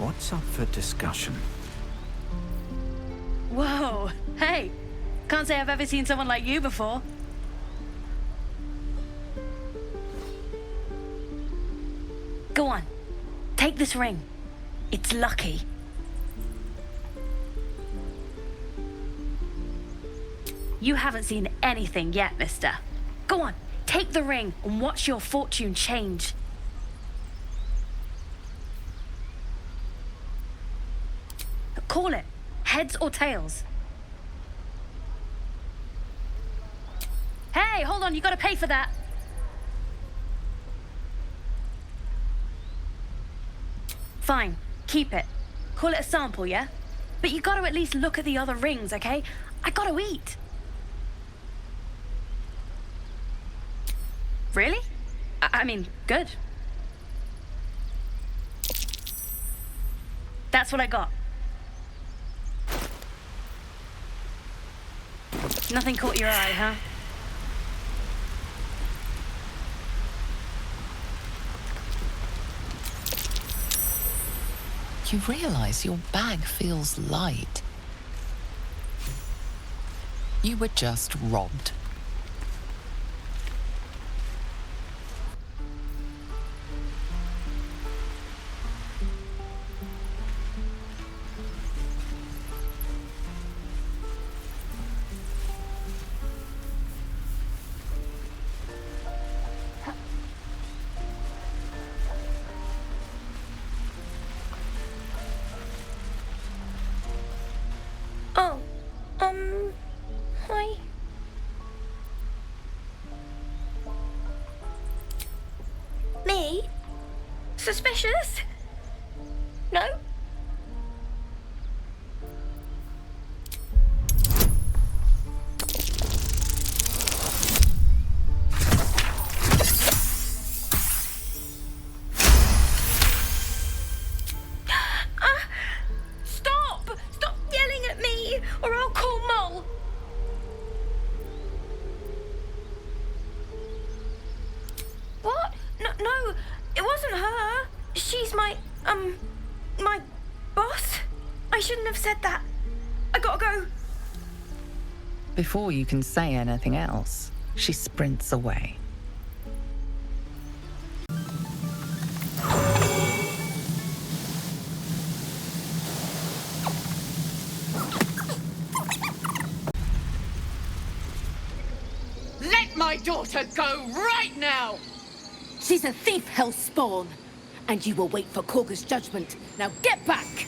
What's up for discussion? Whoa, hey. Can't say I've ever seen someone like you before. Go on, take this ring. It's lucky. You haven't seen anything yet, mister. Go on, take the ring and watch your fortune change. Call it. Heads or tails? Hey, hold on, you gotta pay for that. Fine, keep it. Call it a sample, yeah? But you gotta at least look at the other rings, okay? I gotta eat. Really? I mean, good. That's what I got. Nothing caught your eye, huh? You realize your bag feels light. You were just robbed. Hi. Me? Suspicious? No? Stop yelling at me, or I'll call Mole. What? No, it wasn't her. She's my boss. I shouldn't have said that. I gotta go. Before you can say anything else, she sprints away. Let my daughter go right now! She's a thief, hellspawn. And you will wait for Korga's judgment. Now get back!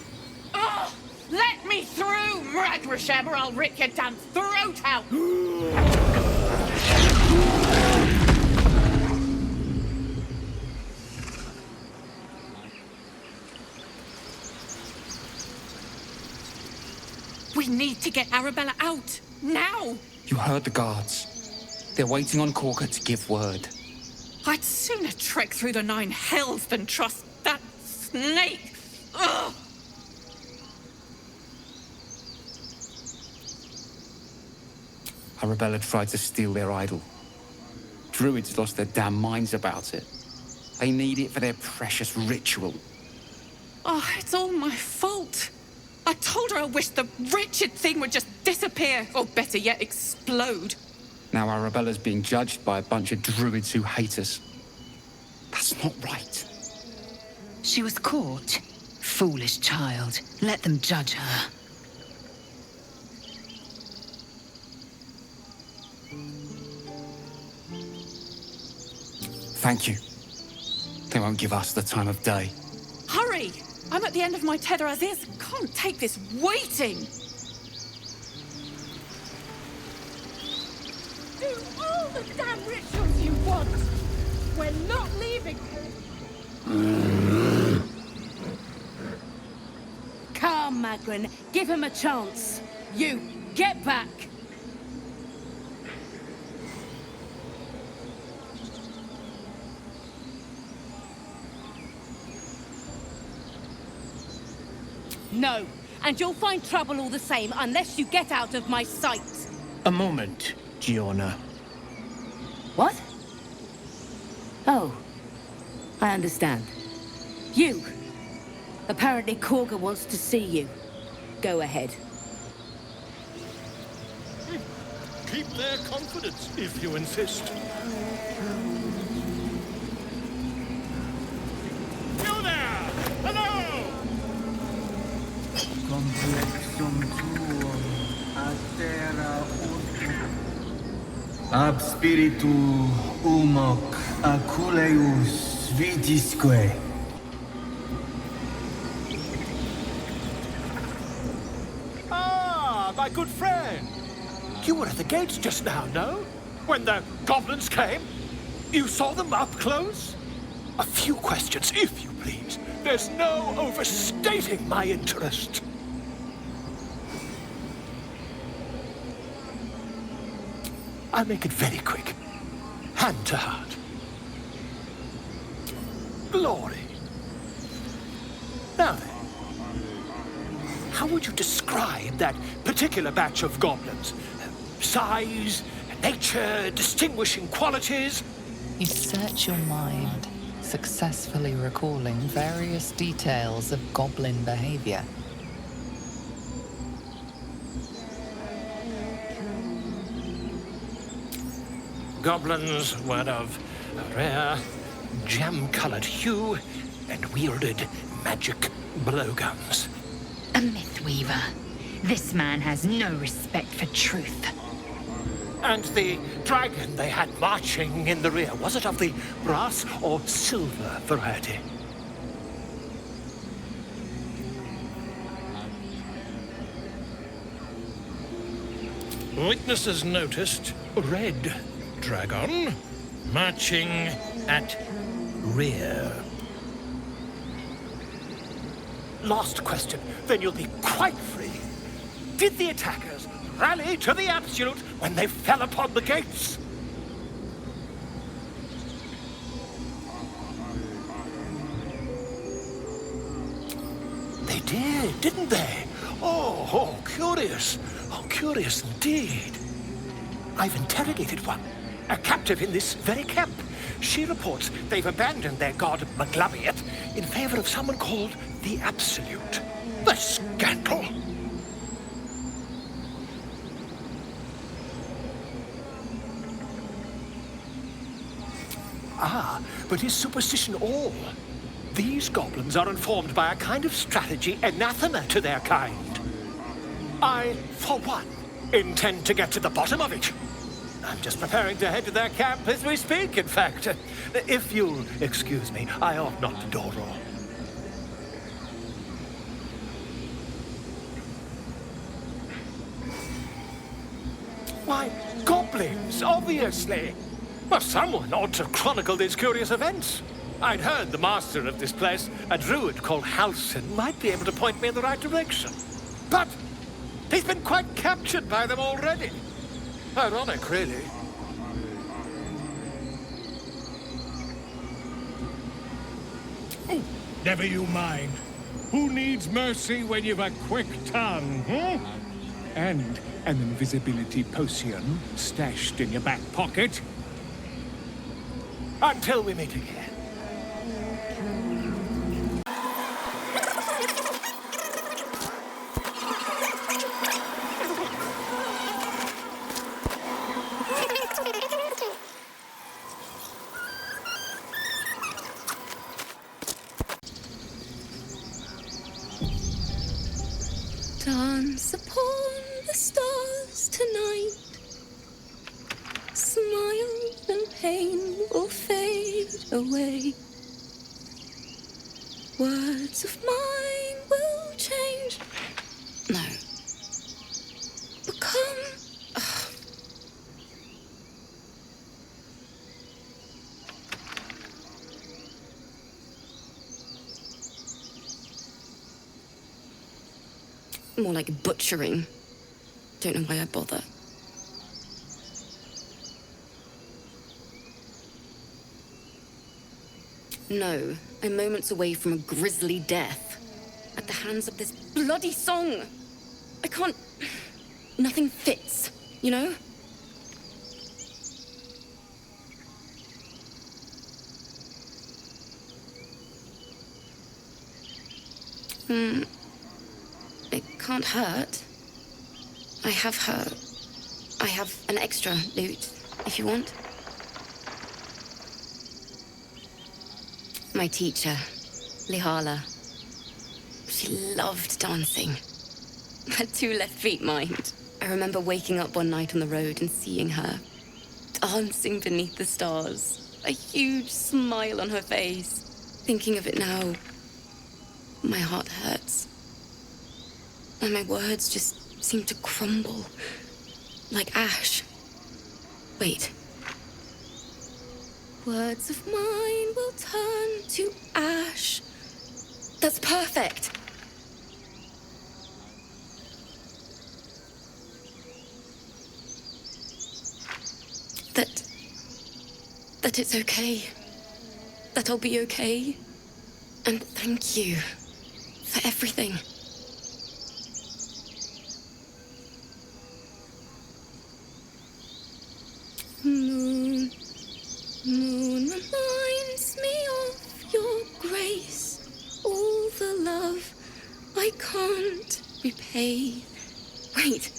Oh, let me through, Mragrashem, or I'll rip your damn throat out! We need to get Arabella out, now! You heard the guards. They're waiting on Korga to give word. I'd sooner trek through the 9 hells than trust that snake! Ugh! Arabella tried to steal their idol. Druids lost their damn minds about it. They need it for their precious ritual. Oh, it's all my fault. I told her I wished the wretched thing would just disappear, or better yet, explode. Now Arabella's being judged by a bunch of druids who hate us. That's not right. She was caught. Foolish child. Let them judge her. Thank you. They won't give us the time of day. Hurry! I'm at the end of my tether as is. Can't take this waiting. Do all the damn rituals you want. We're not leaving. Calm, Magrin. Give him a chance. You, get back. No, and you'll find trouble all the same unless you get out of my sight. A moment, Giorna. What? Oh, I understand. You. Apparently Korga wants to see you. Go ahead. Keep their confidence, if you insist. You there! Hello! Complexum tuum ad terra ab spiritu humoc aculeus vitisque. Ah, my good friend. You were at the gates just now, no? When the goblins came? You saw them up close? A few questions, if you please. There's no overstating my interest. I'll make it very quick. Hand to heart. Glory. Now then, how would you describe that particular batch of goblins? Size, nature, distinguishing qualities? You search your mind, successfully recalling various details of goblin behavior. Goblins were of a rare, jam-colored hue and wielded magic blowguns. A mythweaver. This man has no respect for truth. And the dragon they had marching in the rear, was it of the brass or silver variety? Witnesses noticed red dragon marching at rear. Last question, then you'll be quite free. Did the attackers rally to the absolute when they fell upon the gates? They did, didn't they? Oh, curious. Oh, curious indeed. I've interrogated one, a captive in this very camp. She reports they've abandoned their god Maglabiet in favor of someone called the Absolute. The scandal! Ah, but is superstition all? These goblins are informed by a kind of strategy anathema to their kind. I, for one, intend to get to the bottom of it. I'm just preparing to head to their camp as we speak, in fact. If you'll excuse me, I ought not to dawdle. Why, goblins, obviously. Well, someone ought to chronicle these curious events. I'd heard the master of this place, a druid called Halsin, might be able to point me in the right direction. But he's been quite captured by them already. Ironic, really. Oh, never you mind. Who needs mercy when you've a quick tongue, huh? And an invisibility potion stashed in your back pocket. Until we meet again. Dance upon the stars tonight. Smile and pain will fade away. Words of mine will change. No. Become. More like butchering. Don't know why I bother. No, I'm moments away from a grisly death. At the hands of this bloody song. I can't... Nothing fits, you know? It can't hurt. I have an extra lute, if you want. My teacher, Lihala. She loved dancing. Had 2 left feet, mind. I remember waking up one night on the road and seeing her dancing beneath the stars, a huge smile on her face. Thinking of it now, my heart hurts. And my words just seem to crumble, like ash. Wait. Words of mine will turn to ash. That's perfect. That it's okay. That I'll be okay. And thank you for everything. Moon, moon reminds me of your grace. All the love I can't repay. Wait.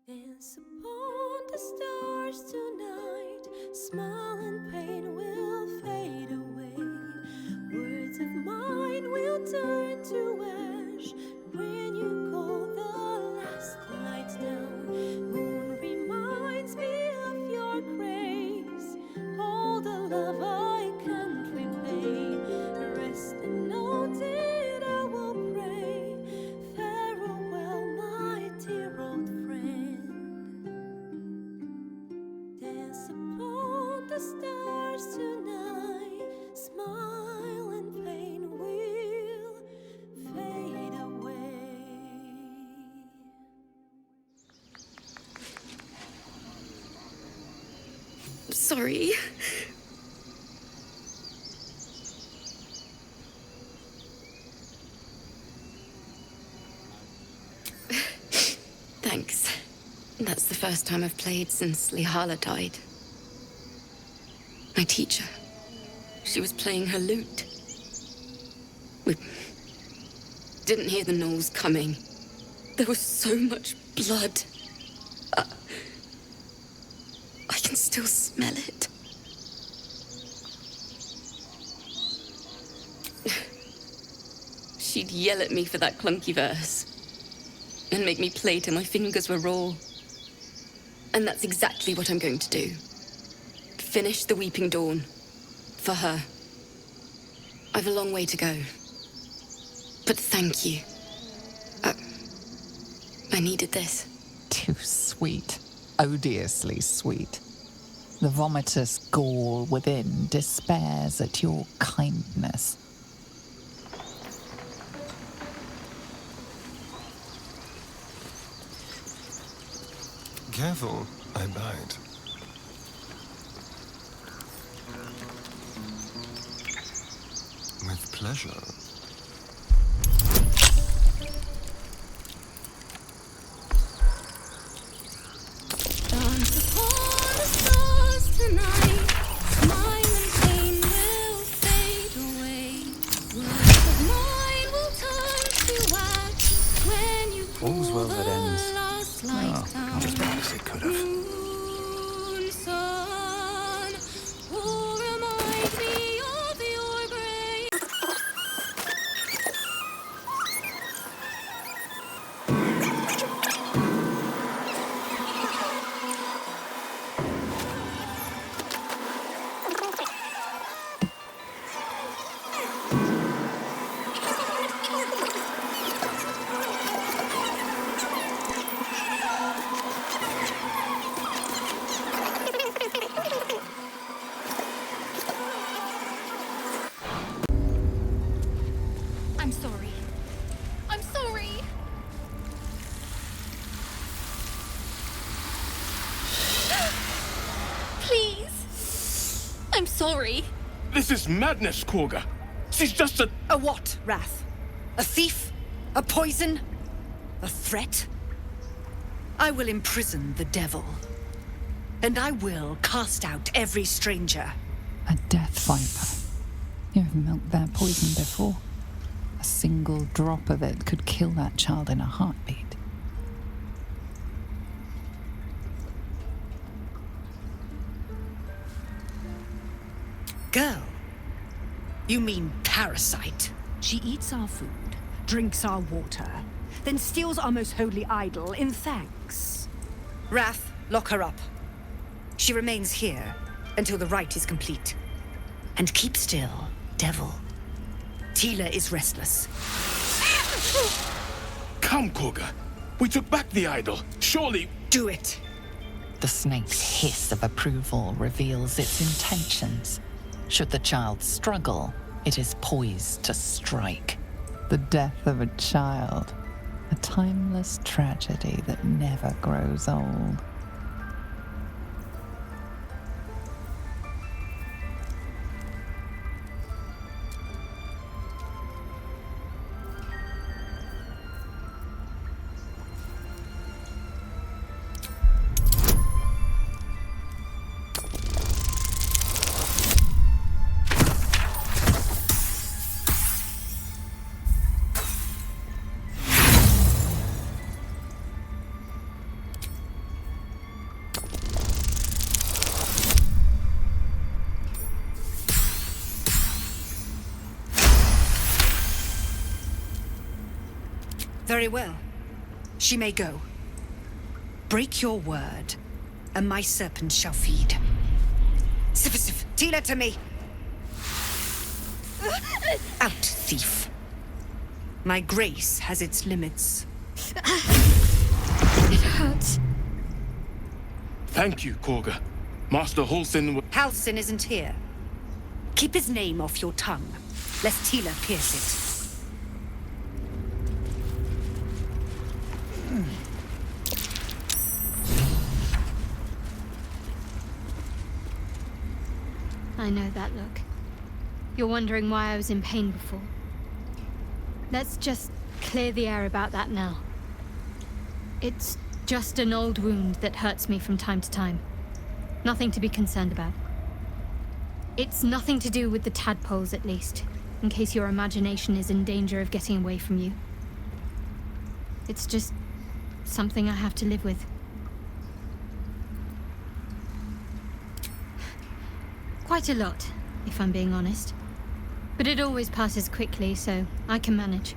Dance upon the stars tonight. Smile and pain will fade away. Words of mine will turn to ash when you call the last light down. Moon reminds me of your grace. All the love I can't repay. Rest and note it, I will pray. Farewell, my dear old friend. Dance upon the stars tonight. Smile and pain will fade away. Sorry. Thanks. That's the first time I've played since Lihala died. My teacher. She was playing her lute. We didn't hear the gnolls coming. There was so much blood. I can still smell it. She'd yell at me for that clunky verse and make me play till my fingers were raw. And that's exactly what I'm going to do. Finish the Weeping Dawn. For her. I've a long way to go. But thank you. I needed this. Too sweet. Odiously sweet. The vomitous gall within despairs at your kindness. Careful, I bite. With pleasure. Dance upon the stars tonight. Smile and pain will fade away. Words of mine will turn to ash when you All's well that ends. last light down. Just as it could have. Moon, sun, will remind me of your grace. I'm sorry. I'm sorry. Please. I'm sorry. This is madness, Korga. She's just a... A what, Wrath? A thief? A poison? A threat? I will imprison the devil. And I will cast out every stranger. A death viper. You've milked their poison before. A single drop of it could kill that child in a heartbeat. Girl? You mean parasite? She eats our food, drinks our water, then steals our most holy idol in thanks. Wrath, lock her up. She remains here until the rite is complete. And keep still, devil. Tila is restless. Come, Korga. We took back the idol. Surely... Do it. The snake's hiss of approval reveals its intentions. Should the child struggle, it is poised to strike. The death of a child. A timeless tragedy that never grows old. Very well. She may go. Break your word, and my serpent shall feed. Sif, Tila to me! Out, thief. My grace has its limits. It hurts. Thank you, Korga. Master Halsin... Halsin isn't here. Keep his name off your tongue, lest Tila pierce it. I know that look. You're wondering why I was in pain before. Let's just clear the air about that now. It's just an old wound that hurts me from time to time. Nothing to be concerned about. It's nothing to do with the tadpoles, at least, in case your imagination is in danger of getting away from you. It's just something I have to live with. Quite a lot, if I'm being honest. But it always passes quickly, so I can manage.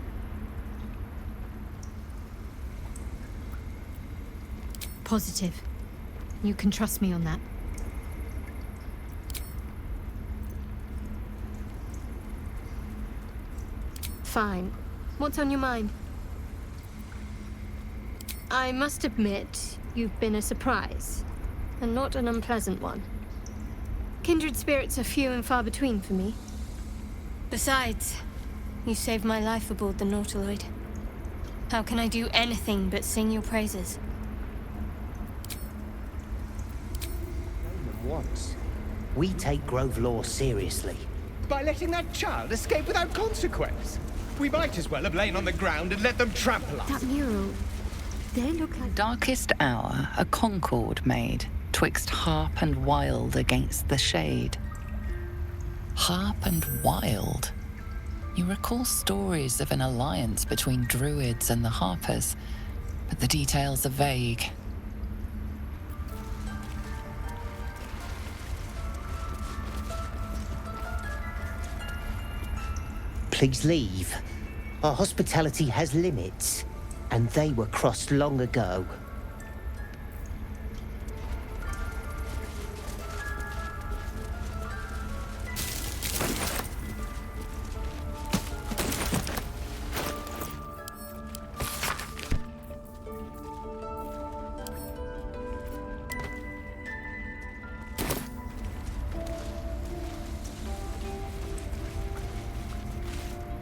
Positive. You can trust me on that. Fine. What's on your mind? I must admit, you've been a surprise, and not an unpleasant one. Kindred spirits are few and far between for me. Besides, you saved my life aboard the Nautiloid. How can I do anything but sing your praises? Once. We take Grove law seriously. By letting that child escape without consequence. We might as well have lain on the ground and let them trample us. That mural, they look like... Darkest hour, a concord made, twixt harp and wild against the shade. Harp and wild? You recall stories of an alliance between druids and the harpers, but the details are vague. Please leave. Our hospitality has limits, and they were crossed long ago.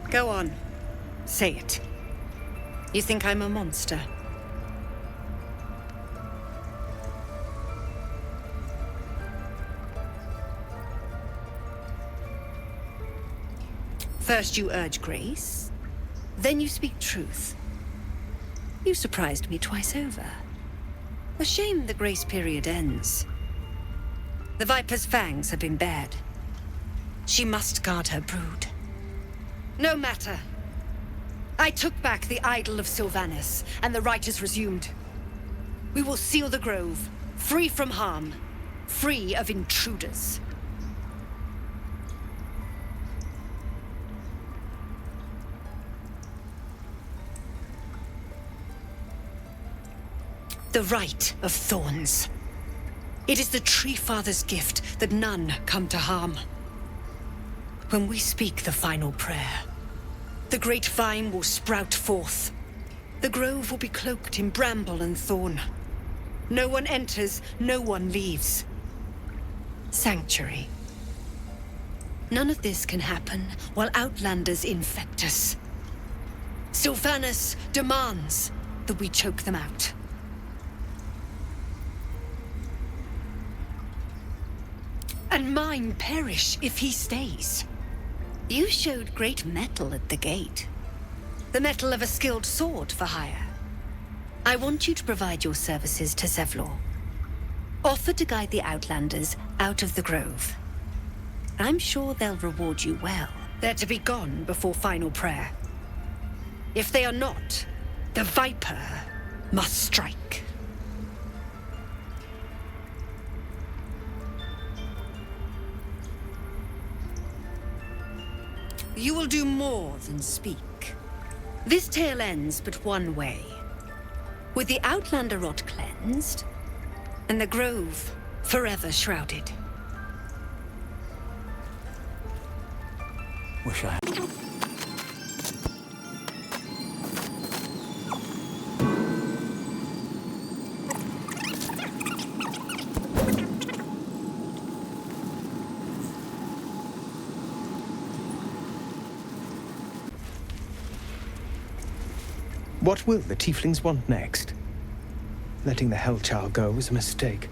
Go on. Say it. You think I'm a monster? First you urge grace, then you speak truth. You surprised me twice over. A shame the grace period ends. The Viper's fangs have been bared. She must guard her brood. No matter. I took back the idol of Sylvanas, and the rite is resumed. We will seal the grove, free from harm, free of intruders. The rite of thorns. It is the Tree Father's gift that none come to harm. When we speak the final prayer, the great vine will sprout forth. The grove will be cloaked in bramble and thorn. No one enters, no one leaves. Sanctuary. None of this can happen while outlanders infect us. Sylvanas demands that we choke them out. And mine perish if he stays. You showed great mettle at the gate. The mettle of a skilled sword for hire. I want you to provide your services to Zevlor. Offer to guide the Outlanders out of the grove. I'm sure they'll reward you well. They're to be gone before final prayer. If they are not, the Viper must strike. You will do more than speak. This tale ends but one way. With the Outlander rot cleansed, and the grove forever shrouded. Wish I had. What will the tieflings want next? Letting the Hellchild go was a mistake.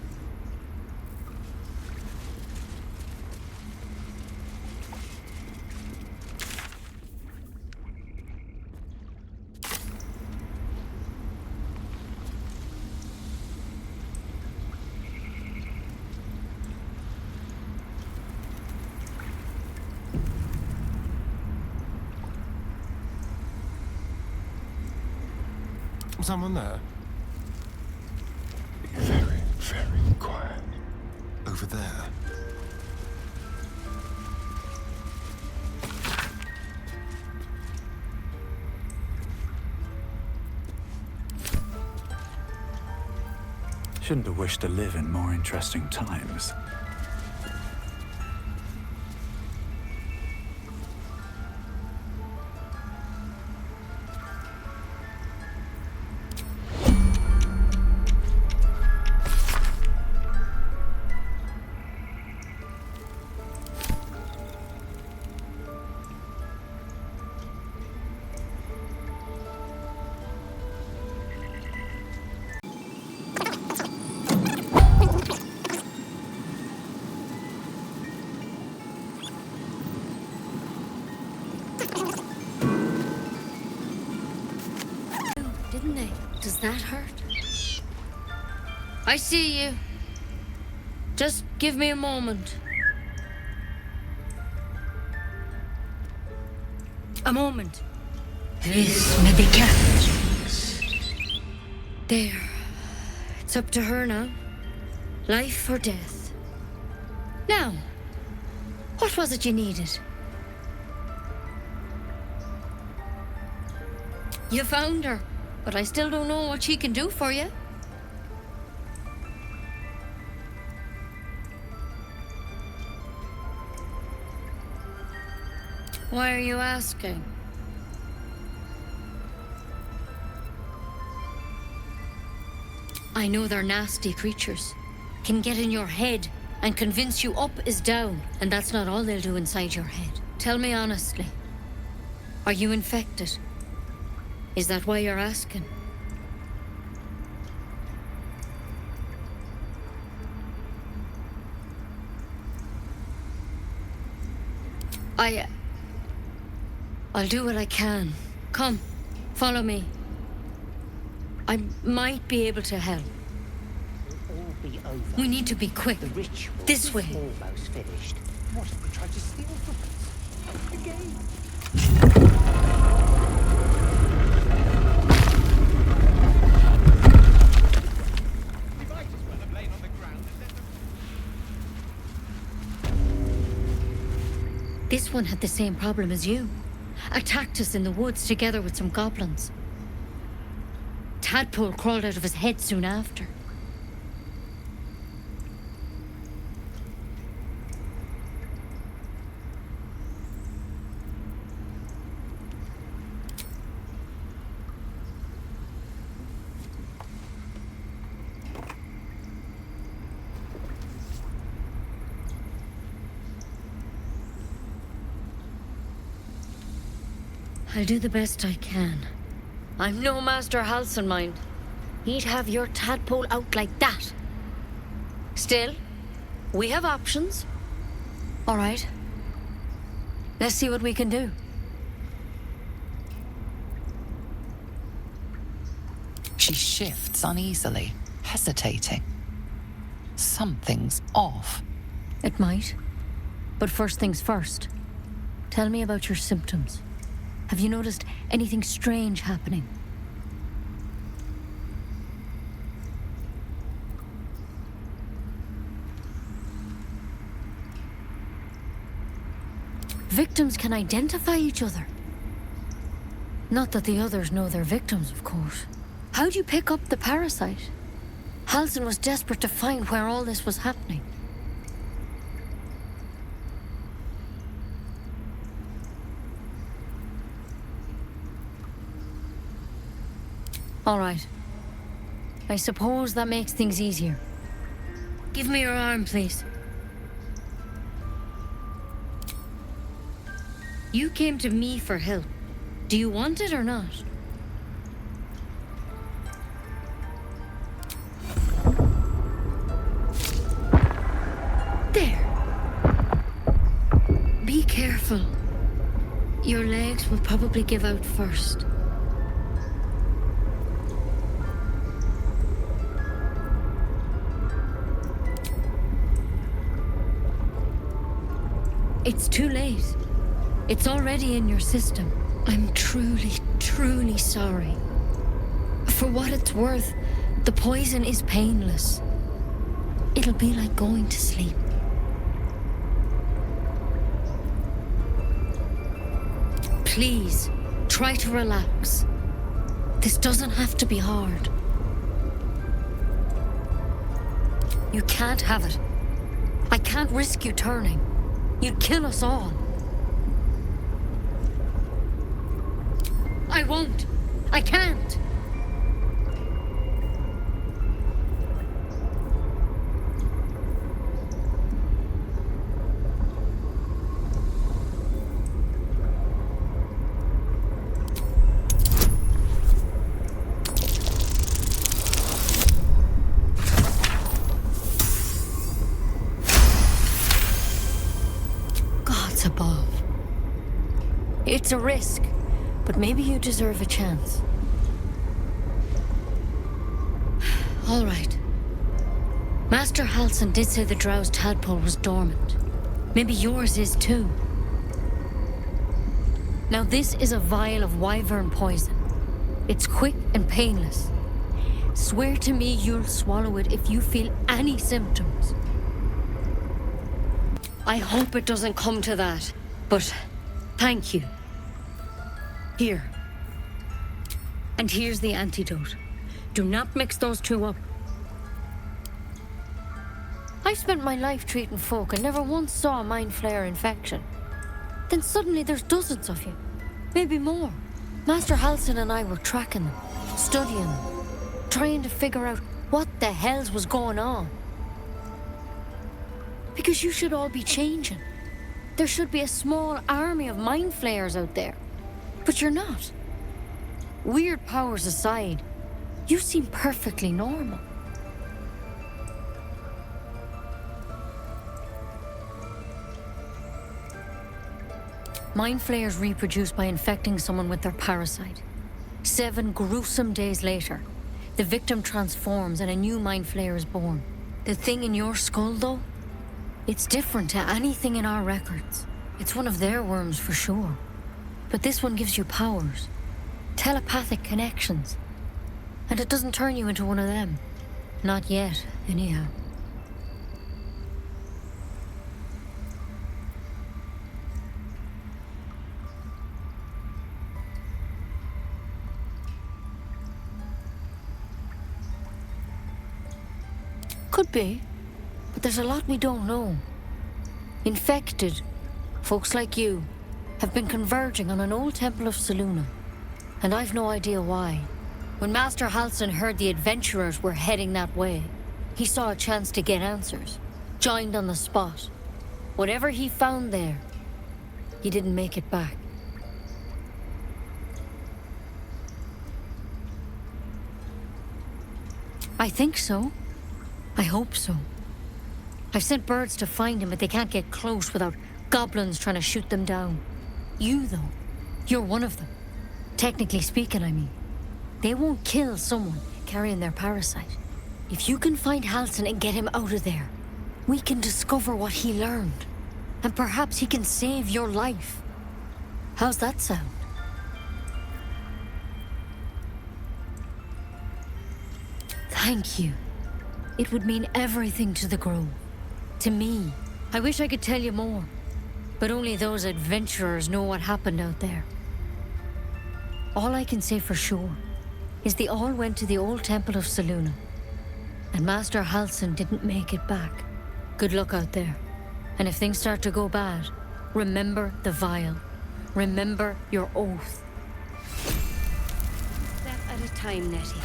Someone there? Be very, very quiet. Over there. Shouldn't have wished to live in more interesting times. kidney. Does that hurt? I see you. Just give me a moment. A moment. This medicat. There. It's up to her now. Life or death. Now, what was it you needed? You found her, but I still don't know what she can do for you. Why are you asking? I know they're nasty creatures. Can get in your head and convince you up is down, and that's not all they'll do inside your head. Tell me honestly, are you infected? Is that why you're asking? I'll do what I can. Come, follow me. I might be able to help. We need to be quick. The ritual this way. Almost finished. What if we tried to steal from us? Again. This one had the same problem as you. Attacked us in the woods together with some goblins. Tadpole crawled out of his head soon after. I'll do the best I can. I'm no Master Halcyon mind. He'd have your tadpole out like that. Still, we have options. All right. Let's see what we can do. She shifts uneasily, hesitating. Something's off. It might. But first things first. Tell me about your symptoms. Have you noticed anything strange happening? Victims can identify each other. Not that the others know they're victims, of course. How'd you pick up the parasite? Halcyon was desperate to find where all this was happening. All right. I suppose that makes things easier. Give me your arm, please. You came to me for help. Do you want it or not? There. Be careful. Your legs will probably give out first. It's too late. It's already in your system. I'm truly, truly sorry. For what it's worth, the poison is painless. It'll be like going to sleep. Please, try to relax. This doesn't have to be hard. You can't have it. I can't risk you turning. You'd kill us all. I won't. I can't. Gods above. It's a risk. But maybe you deserve a chance. All right. Master Halsin did say the drow's tadpole was dormant. Maybe yours is too. Now this is a vial of wyvern poison. It's quick and painless. Swear to me you'll swallow it if you feel any symptoms. I hope it doesn't come to that, but thank you. Here. And here's the antidote. Do not mix those two up. I've spent my life treating folk and never once saw a mind flayer infection. Then suddenly there's dozens of you. Maybe more. Master Halsin and I were tracking them, studying them, trying to figure out what the hells was going on. Because you should all be changing. There should be a small army of mind flayers out there. But you're not. Weird powers aside, you seem perfectly normal. Mind flayers reproduce by infecting someone with their parasite. 7 gruesome days later, the victim transforms and a new mind flayer is born. The thing in your skull, though, it's different to anything in our records. It's one of their worms for sure. But this one gives you powers, telepathic connections. And it doesn't turn you into one of them. Not yet, anyhow. Could be, but there's a lot we don't know. Infected, folks like you, have been converging on an old temple of Selûne, and I've no idea why. When Master Halsin heard the adventurers were heading that way, he saw a chance to get answers, joined on the spot. Whatever he found there, he didn't make it back. I think so. I hope so. I've sent birds to find him, but they can't get close without goblins trying to shoot them down. You, though, you're one of them. Technically speaking, I mean. They won't kill someone carrying their parasite. If you can find Halsin and get him out of there, we can discover what he learned. And perhaps he can save your life. How's that sound? Thank you. It would mean everything to the Grove. To me. I wish I could tell you more. But only those adventurers know what happened out there. All I can say for sure is they all went to the old temple of Selûne. And Master Halsin didn't make it back. Good luck out there. And if things start to go bad, remember the vial. Remember your oath. Step at a time, Nettie.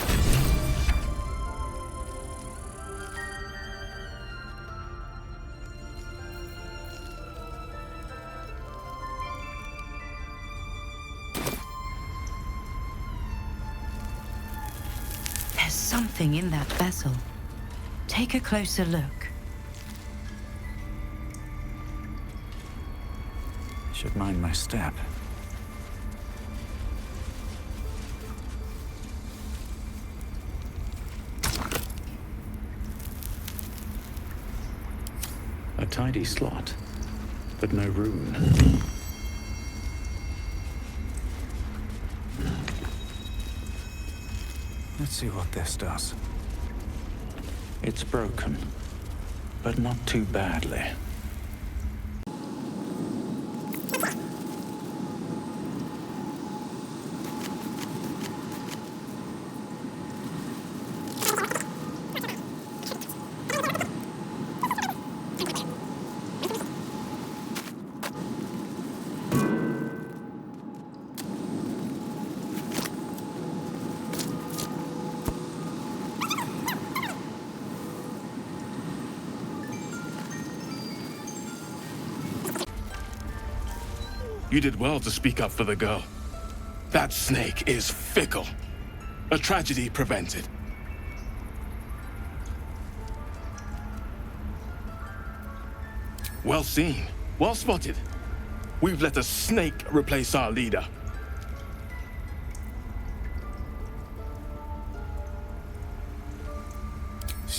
Something in that vessel. Take a closer look. Should mind my step. A tidy slot, but no rune. Let's see what this does. It's broken, but not too badly. You did well to speak up for the girl. That snake is fickle. A tragedy prevented. Well seen. Well spotted. We've let a snake replace our leader.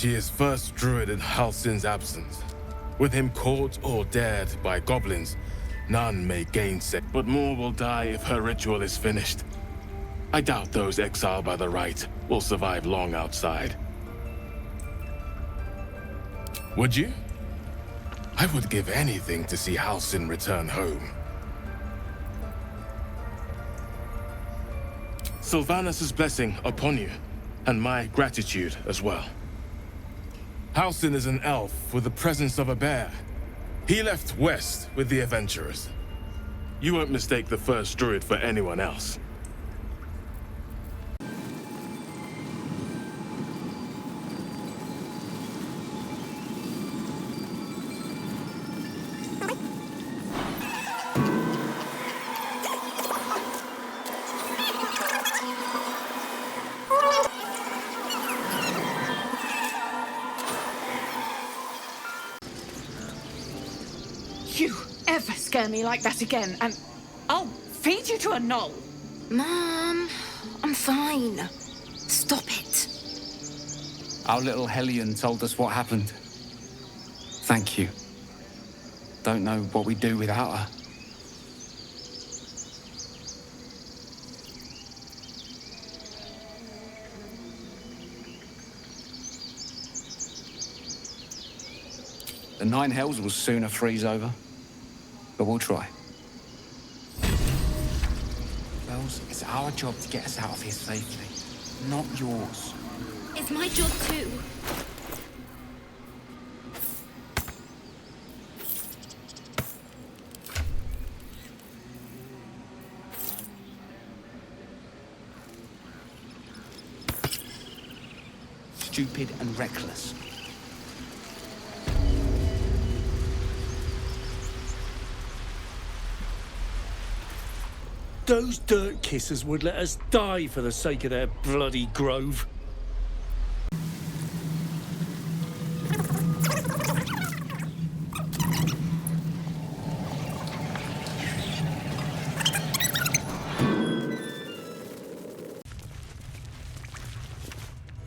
She is first druid in Halsin's absence. With him caught or dared by goblins, none may gainsay, but more will die if her ritual is finished. I doubt those exiled by the rite will survive long outside. Would you? I would give anything to see Halsin return home. Sylvanus' blessing upon you, and my gratitude as well. Halsin is an elf with the presence of a bear. He left west with the adventurers. You won't mistake the first druid for anyone else. You ever scare me like that again, and I'll feed you to a knoll. Mom, I'm fine. Stop it. Our little Hellion told us what happened. Thank you. Don't know what we'd do without her. The Nine Hells will sooner freeze over, but we'll try. Bells, it's our job to get us out of here safely, not yours. It's my job too. Stupid and reckless. Those dirt kissers would let us die for the sake of their bloody grove.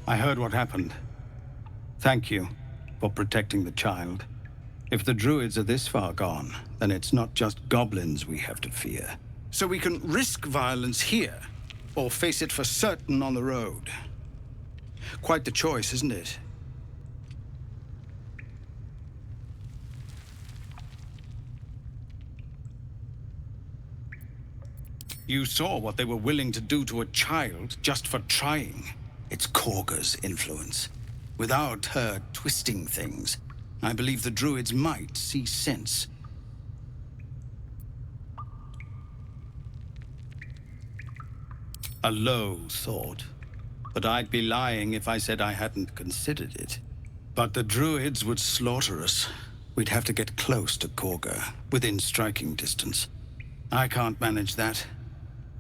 I heard what happened. Thank you for protecting the child. If the druids are this far gone, then it's not just goblins we have to fear. So we can risk violence here, or face it for certain on the road. Quite the choice, isn't it? You saw what they were willing to do to a child just for trying. It's Korga's influence. Without her twisting things, I believe the druids might see sense. A low thought, but I'd be lying if I said I hadn't considered it. But the druids would slaughter us. We'd have to get close to Korga, within striking distance. I can't manage that,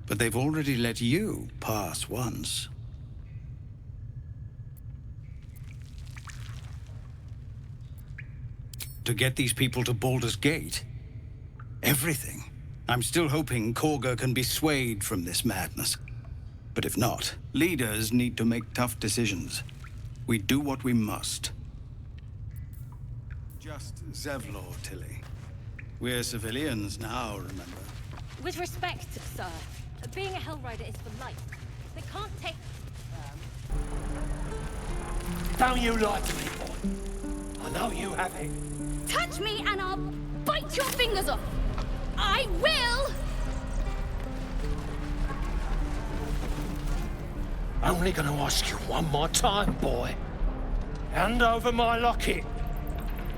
but they've already let you pass once. To get these people to Baldur's Gate? Everything. I'm still hoping Korga can be swayed from this madness. But if not, leaders need to make tough decisions. We do what we must. Just Zevlor, Tilly. We're civilians now, remember? With respect, sir, being a Hellrider is for life. They can't take... Don't you lie to me, boy. I know you have it. Touch me and I'll bite your fingers off! I will! Only gonna ask you one more time, boy. Hand over my locket.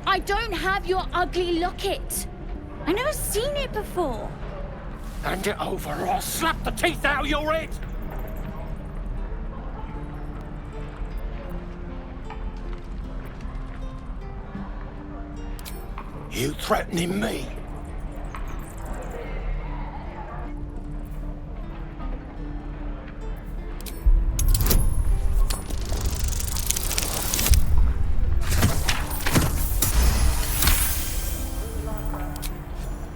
I don't have your ugly locket. I've never seen it before. Hand it over or I'll slap the teeth out of your head. You threatening me?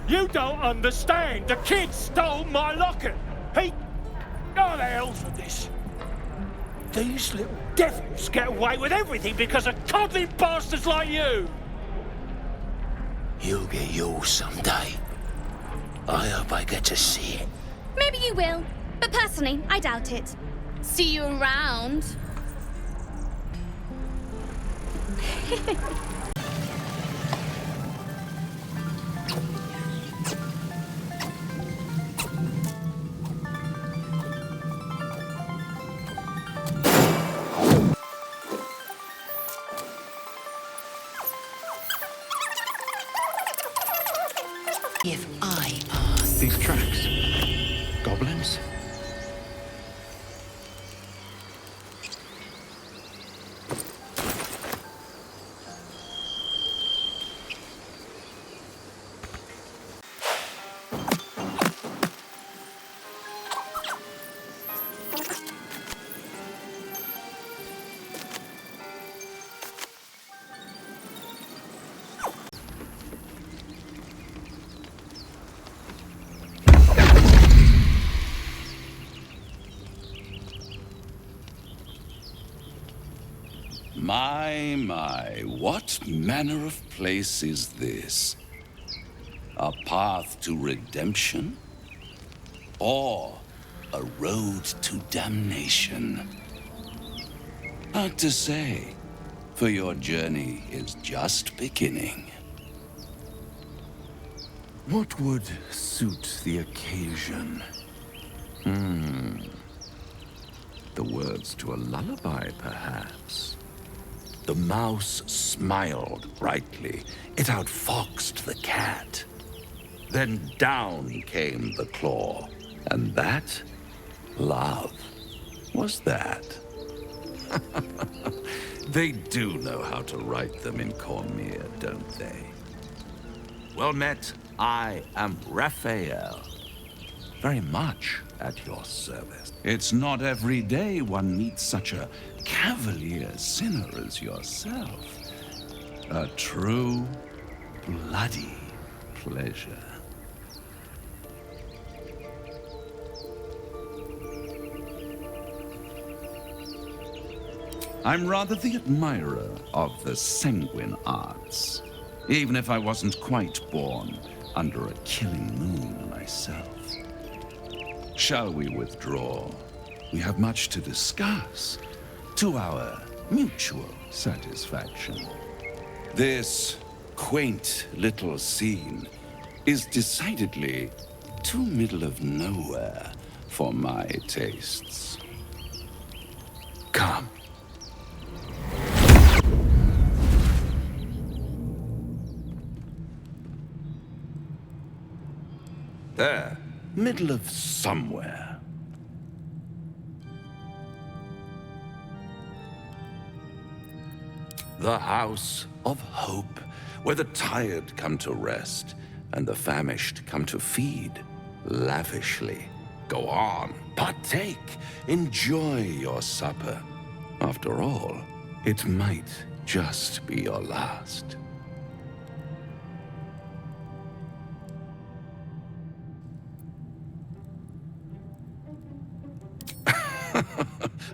You don't understand. The kid stole my locket. He... Oh, the hell's with this? These little devils get away with everything because of coddling bastards like you! You'll get yours someday. I hope I get to see it. Maybe you will, but personally, I doubt it. See you around. If I pass These tracks. Goblins? My, what manner of place is this? A path to redemption? Or a road to damnation? Hard to say, for your journey is just beginning. What would suit the occasion? The words to a lullaby, perhaps. The mouse smiled brightly. It outfoxed the cat. Then down came the claw. And that? Love. Was that? They do know how to write them in Cormier, don't they? Well met, I am Raphael. Very much at your service. It's not every day one meets such a cavalier sinner as yourself. A true, bloody pleasure. I'm rather the admirer of the sanguine arts, even if I wasn't quite born under a killing moon myself. Shall we withdraw? We have much to discuss, to our mutual satisfaction. This quaint little scene is decidedly too middle of nowhere for my tastes. Come. There, middle of somewhere. The House of Hope, where the tired come to rest and the famished come to feed lavishly. Go on, partake, enjoy your supper. After all, it might just be your last.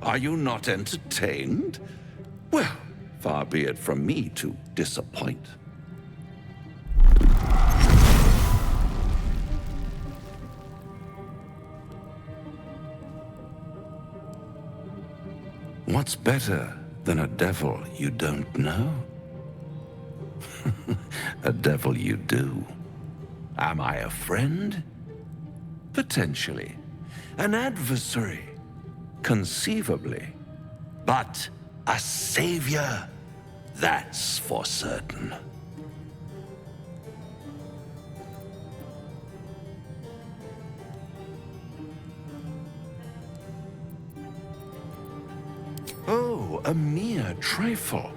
Are you not entertained? Well, far be it from me to disappoint. What's better than a devil you don't know? A devil you do. Am I a friend? Potentially. An adversary? Conceivably. But a savior? That's for certain. Oh, a mere trifle.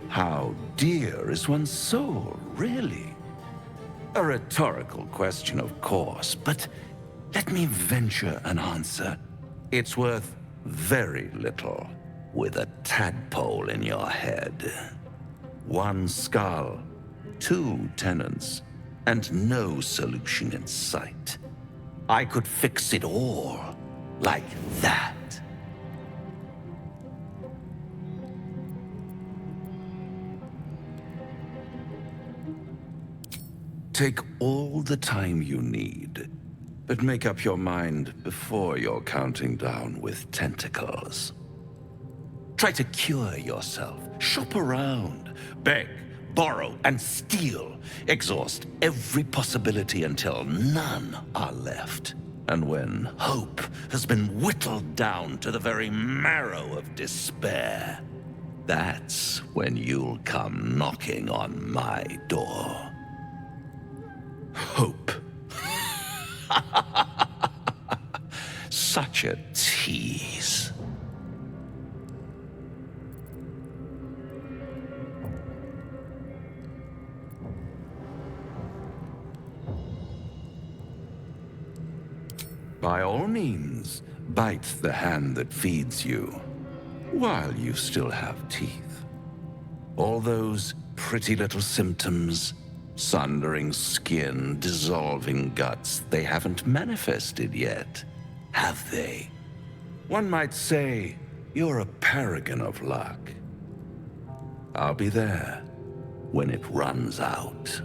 How dear is one's soul, really? A rhetorical question, of course, but let me venture an answer. It's worth very little with a tadpole in your head. One skull, two tenants, and no solution in sight. I could fix it all like that. Take all the time you need, but make up your mind before you're counting down with tentacles. Try to cure yourself. Shop around. Beg, borrow, and steal. Exhaust every possibility until none are left. And when hope has been whittled down to the very marrow of despair, that's when you'll come knocking on my door. Hope. Such a tease. By all means, bite the hand that feeds you, while you still have teeth. All those pretty little symptoms, sundering skin, dissolving guts, they haven't manifested yet, have they? One might say you're a paragon of luck. I'll be there when it runs out.